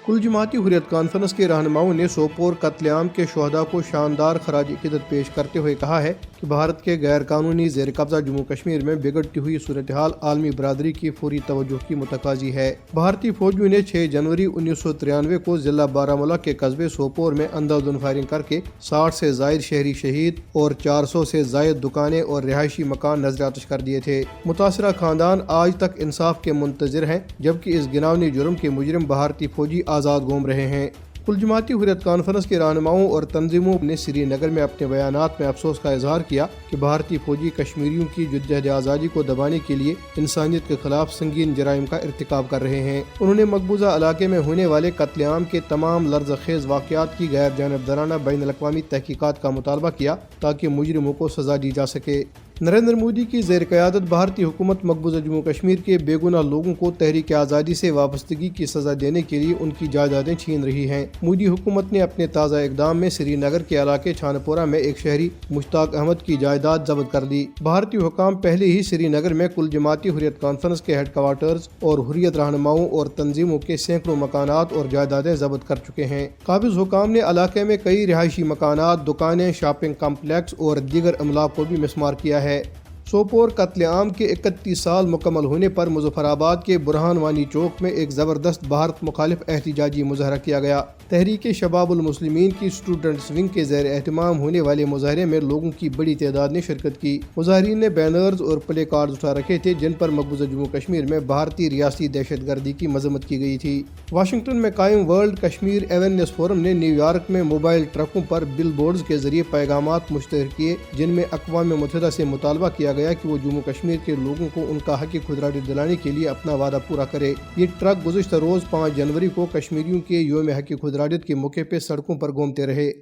کل جماعتی حریت کانفرنس کے رہنماؤں نے سوپور قتل عام کے شہداء کو شاندار خراج عقیدت پیش کرتے ہوئے کہا ہے کہ بھارت کے غیر قانونی زیر قبضہ جموں کشمیر میں بگڑتی ہوئی صورتحال عالمی برادری کی فوری توجہ کی متقاضی ہے۔ بھارتی فوجیوں نے 6 جنوری 1993 کو ضلع بارامولہ کے قصبے سوپور میں اندھادھند فائرنگ کر کے 60 سے زائد شہری شہید اور 400 سے زائد دکانیں اور رہائشی مکان نذر آتش کر دیے تھے۔ متاثرہ خاندان آج تک انصاف کے منتظر ہیں، جبکہ اس گناونی جرم کے مجرم بھارتی فوجی آزاد گھوم رہے ہیں۔ کل جماعتی حریت کانفرنس کے رہنماؤں اور تنظیموں نے سری نگر میں اپنے بیانات میں افسوس کا اظہار کیا کہ بھارتی فوجی کشمیریوں کی جدوجہد آزادی کو دبانے کے لیے انسانیت کے خلاف سنگین جرائم کا ارتکاب کر رہے ہیں۔ انہوں نے مقبوضہ علاقے میں ہونے والے قتل عام کے تمام لرز خیز واقعات کی غیر جانبدارانہ بین الاقوامی تحقیقات کا مطالبہ کیا تاکہ مجرموں کو سزا دی جا سکے۔ نریندر مودی کی زیر قیادت بھارتی حکومت مقبوضہ جموں کشمیر کے بے گناہ لوگوں کو تحریک آزادی سے وابستگی کی سزا دینے کے لیے ان کی جائیدادیں چھین رہی ہیں۔ مودی حکومت نے اپنے تازہ اقدام میں سری نگر کے علاقے چھان پورہ میں ایک شہری مشتاق احمد کی جائیداد ضبط کر دی۔ بھارتی حکام پہلے ہی سری نگر میں کل جماعتی حریت کانفرنس کے ہیڈ کوارٹرز اور حریت رہنماؤں اور تنظیموں کے سینکڑوں مکانات اور جائیدادیں ضبط کر چکے ہیں۔ قابض حکام نے علاقے میں کئی رہائشی مکانات، دکانیں، شاپنگ کمپلیکس اور دیگر املاک کو بھی مسمار کیا ہے۔ سوپور قتل عام کے 31 سال مکمل ہونے پر مظفر آباد کے برہان وانی چوک میں ایک زبردست بھارت مخالف احتجاجی مظاہرہ کیا گیا۔ تحریک شباب المسلمین کی اسٹوڈنٹس ونگ کے زیر اہتمام ہونے والے مظاہرے میں لوگوں کی بڑی تعداد نے شرکت کی۔ مظاہرین نے بینرز اور پلے کارڈز اٹھا رکھے تھے جن پر مقبوضہ جموں کشمیر میں بھارتی ریاستی دہشت گردی کی مذمت کی گئی تھی۔ واشنگٹن میں قائم ورلڈ کشمیر اویئرنیس فورم نے نیو یارک میں موبائل ٹرکوں پر بل بورڈز کے ذریعے پیغامات مشتہر کیے جن میں اقوام متحدہ سے مطالبہ کیا گیا کہ وہ جموں کشمیر کے لوگوں کو ان کا حق خود ارادی دلانے کے لیے اپنا وعدہ پورا کرے۔ یہ ٹرک گزشتہ روز 5 جنوری کو کشمیریوں کے یوم حق خود ارادیت کے موقع پہ سڑکوں پر گھومتے رہے۔